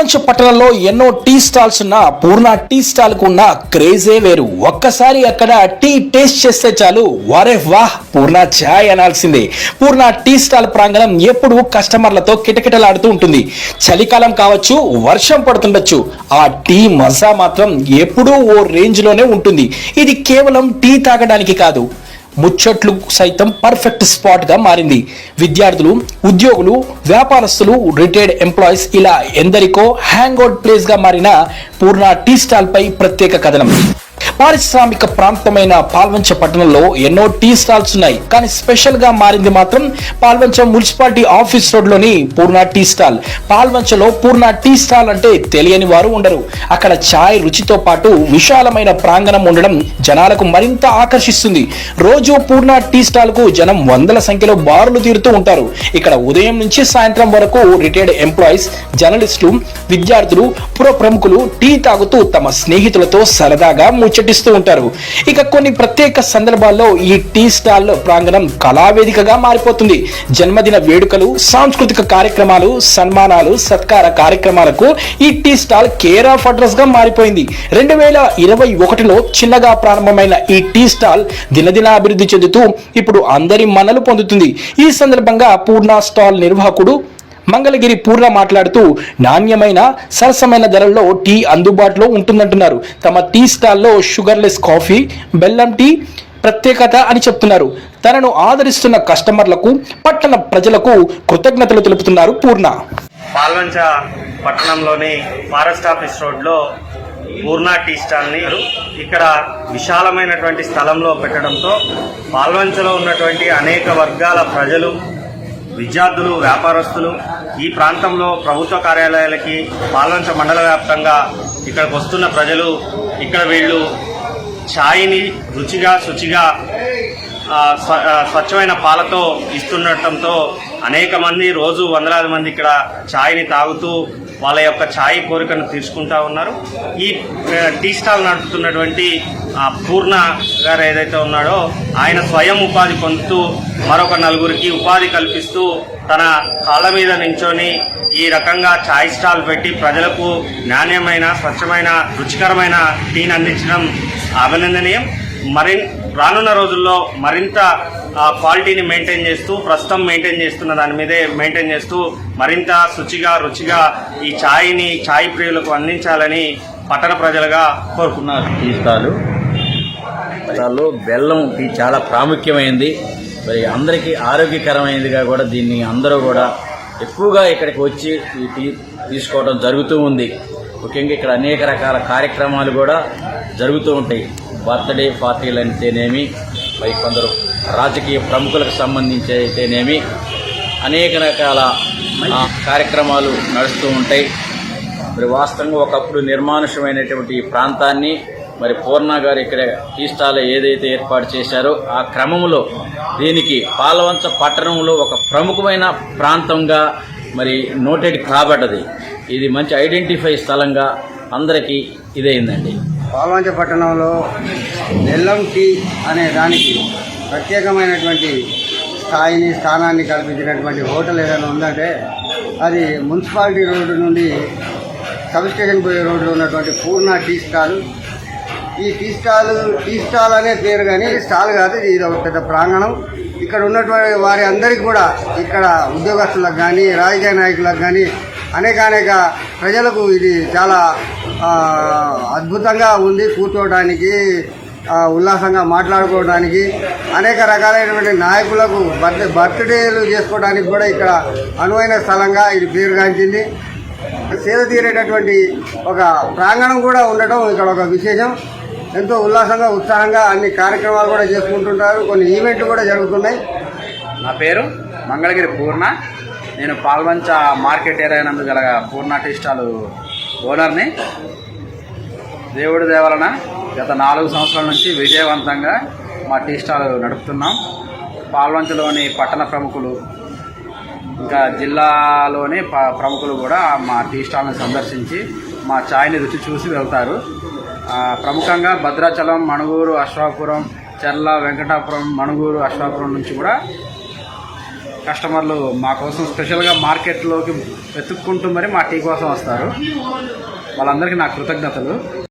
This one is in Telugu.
పాల్వంచ పట్టణంలో ఎన్నో టీ స్టాల్స్ ఉన్న పూర్ణ టీ స్టాల్ కు ఉన్న క్రేజే వేరు. ఒక్కసారి అక్కడ టీ టేస్ట్ చేస్తే చాలు వారే వాహ్ పూర్ణ చాయ్ అనాల్సిందే. పూర్ణ టీ స్టాల్ ప్రాంగణం ఎప్పుడు కస్టమర్లతో కిటకిటలాడుతూ ఉంటుంది. చలికాలం కావచ్చు, వర్షం పడుతుండొచ్చు, ఆ టీ మజా మాత్రం ఎప్పుడూ ఓ రేంజ్ లోనే ఉంటుంది. ఇది కేవలం టీ తాగడానికి కాదు, ముచ్చట్లు సైతం పర్ఫెక్ట్ స్పాట్ గా మారింది. విద్యార్థులు, ఉద్యోగులు, వ్యాపారస్తులు, రిటైర్డ్ ఎంప్లాయీస్ ఇలా ఎందరికో హ్యాంగ్ అవుట్ ప్లేస్ గా మారిన పూర్ణ టీ స్టాల్ పై ప్రత్యేక కథనం. పారిశ్రామిక ప్రాంతమైన పాల్వంచ పట్టణంలో ఎన్నో టీ స్టాల్స్ ఉన్నాయి, కానీ స్పెషల్ గా మారింది మాత్రం పాల్వంచ మున్సిపాలిటీ ఆఫీస్ రోడ్ లోని పూర్ణ టీ స్టాల్. పాల్వంచలో పూర్ణ టీ స్టాల్ అంటే తెలియని వారు ఉండరు. అక్కడ చాయ్ రుచితో పాటు విశాలమైన ప్రాంగణం ఉండడం జనాలకు మరింత ఆకర్షిస్తుంది. రోజు పూర్ణ టీ స్టాల్ కు జనం వందల సంఖ్యలో బారులు తీరుతూ ఉంటారు. ఇక్కడ ఉదయం నుంచి సాయంత్రం వరకు రిటైర్డ్ ఎంప్లాయీస్, జర్నలిస్టులు, విద్యార్థులు, పుర ప్రముఖులు టీ తాగుతూ తమ స్నేహితులతో సరదాగా ముచ్చటిస్తూ ఉంటారు. ఇక కొన్ని ప్రత్యేక సందర్భాల్లో ఈ టీ స్టాల్ ప్రాంగణం కళావేదికగా మారిపోతుంది. జన్మదిన వేడుకలు, సాంస్కృతిక కార్యక్రమాలు, సన్మానాలు, సత్కార కార్యక్రమాలకు ఈ tea stall care of address గా మారిపోయింది. 2021లో చిన్నగా ప్రారంభమైన ఈ టీ స్టాల్ దినదిన అభివృద్ధి చెందుతూ ఇప్పుడు అందరి మన్నలు పొందుతుంది. ఈ సందర్భంగా పూర్ణ స్టాల్ నిర్వాహకుడు మంగళగిరి పూర్ణ మాట్లాడుతూ నాణ్యమైన, సరసమైన ధరల్లో టీ అందుబాటులో ఉంటుందంటున్నారు. తమ టీ స్టాల్లో షుగర్లెస్ కాఫీ, బెల్లం టీ ప్రత్యేకత అని చెప్తున్నారు. తనను ఆదరిస్తున్న కస్టమర్లకు, పట్టణ ప్రజలకు కృతజ్ఞతలు తెలుపుతున్నారు పూర్ణ. పాల్వంచ పట్టణంలోని ఫారెస్ట్ ఆఫీస్ రోడ్లో పూర్ణ టీ స్టాల్ని ఇక్కడ విశాలమైనటువంటి స్థలంలో పెట్టడంతో పాల్వంచలో ఉన్నటువంటి అనేక వర్గాల ప్రజలు, విద్యార్థులు, వ్యాపారస్తులు ఈ ప్రాంతంలో ప్రభుత్వ కార్యాలయాలకి పాల్వంచ మండల వ్యాప్తంగా ఇక్కడికి వస్తున్న ప్రజలు ఇక్కడ వీళ్ళు ఛాయ్ని రుచిగా, శుచిగా, స్వచ్ఛమైన పాలతో ఇస్తుండటంతో అనేక మంది, రోజు వందలాది మంది ఇక్కడ ఛాయ్ని తాగుతూ వాళ్ళ యొక్క ఛాయ్ కోరికను తీర్చుకుంటా ఉన్నారు. ఈ టీ స్టాల్ నడుపుతున్నటువంటి పూర్ణ గారు ఏదైతే ఉన్నాడో ఆయన స్వయం ఉపాధి పొందుతూ మరొక నలుగురికి ఉపాధి కల్పిస్తూ తన కాళ్ళ మీద నించొని ఈ రకంగా ఛాయ్ స్టాల్ పెట్టి ప్రజలకు నాణ్యమైన, స్వచ్ఛమైన, రుచికరమైన టీని అందించడం అభినందనీయం. రానున్న రోజుల్లో మరింత క్వాలిటీని మెయింటైన్ చేస్తూ, ప్రస్తుతం మెయింటైన్ చేస్తున్న దాని మీదే మెయింటైన్ చేస్తూ మరింత శుచిగా, రుచిగా ఈ ఛాయ్ ప్రియులకు అందించాలని పట్టణ ప్రజలుగా కోరుకున్నారు. టీ స్టాల్లో బెల్లం టీ చాలా ప్రాముఖ్యమైంది, మరి అందరికీ ఆరోగ్యకరమైనదిగా కూడా దీన్ని అందరూ కూడా ఎక్కువగా ఇక్కడికి వచ్చి ఈ టీ తీసుకోవడం జరుగుతూ ఉంది. ముఖ్యంగా ఇక్కడ అనేక రకాల కార్యక్రమాలు కూడా జరుగుతూ ఉంటాయి. బర్త్డే పార్టీలు అయితేనేమి, మరి కొందరు రాజకీయ ప్రముఖులకు సంబంధించి అయితేనేమి అనేక రకాల కార్యక్రమాలు నడుస్తూ ఉంటాయి. మరి వాస్తవంగా ఒకప్పుడు నిర్మానుష్యమైనటువంటి ఈ ప్రాంతాన్ని మరి పూర్ణ గారు ఇక్కడ టీ స్టాల్ ఏదైతే ఏర్పాటు చేశారో ఆ క్రమంలో దీనికి పాల్వంచ పట్టణంలో ఒక ప్రముఖమైన ప్రాంతంగా మరి నోటెడ్ కాబడ్డది. ఇది మంచి ఐడెంటిఫై స్థలంగా అందరికీ ఇదైందండి. పాల్వంచ పట్టణంలో బెల్లం టీ అనే దానికి ప్రత్యేకమైనటువంటి స్థానాన్ని కల్పించినటువంటి హోటల్ ఏదైనా ఉందంటే అది మున్సిపాలిటీ రోడ్డు నుండి సబ్ స్టేషన్ పోయే రోడ్డులో ఉన్నటువంటి పూర్ణ టీ స్టాల్. ఈ టీ స్టాల్ అనే పేరు, కానీ స్టాల్ కాదు, ఇది ఒక పెద్ద ప్రాంగణం. ఇక్కడ ఉన్నటువంటి వారి అందరికీ కూడా, ఇక్కడ ఉద్యోగస్తులకు కానీ, రాజకీయ నాయకులకు కానీ, అనేక ప్రజలకు ఇది చాలా అద్భుతంగా ఉంది. కూర్చోవడానికి, ఉల్లాసంగా మాట్లాడుకోవడానికి, అనేక రకాలైనటువంటి నాయకులకు బర్త్డేలు చేసుకోవడానికి కూడా ఇక్కడ అనువైన స్థలంగా ఇది పేరుగాంచింది. సేద తీరేటటువంటి ఒక ప్రాంగణం కూడా ఉండటం ఇక్కడ ఒక విశేషం. ఎంతో ఉల్లాసంగా, ఉత్సాహంగా అన్ని కార్యక్రమాలు కూడా చేసుకుంటుంటారు. కొన్ని ఈవెంట్లు కూడా జరుగుతున్నాయి. నా పేరు మంగళగిరి పూర్ణ. నేను పాల్వంచ మార్కెట్ ఏరియా నందు గల పూర్ణ టీ స్టాల్ ఓనర్ని. దేవుడి దేవలన గత 4 సంవత్సరాల నుంచి విజయవంతంగా మా టీ స్టాల్ నడుపుతున్నాం. పాల్వంచలోని పట్టణ ప్రముఖులు, ఇంకా జిల్లాలోని ప్రముఖులు కూడా మా టీ స్టాల్ని సందర్శించి మా ఛాయ్ని రుచి చూసి వెళ్తారు. ప్రముఖంగా భద్రాచలం, మణుగూరు, అశ్వాపురం, చర్ల, వెంకటాపురం, మణుగూరు, అశ్వాపురం నుంచి కూడా కస్టమర్లు మా కోసం స్పెషల్గా మార్కెట్లోకి వెతుక్కుంటూ మరి మా టీ కోసం వస్తారు. వాళ్ళందరికీ నా కృతజ్ఞతలు.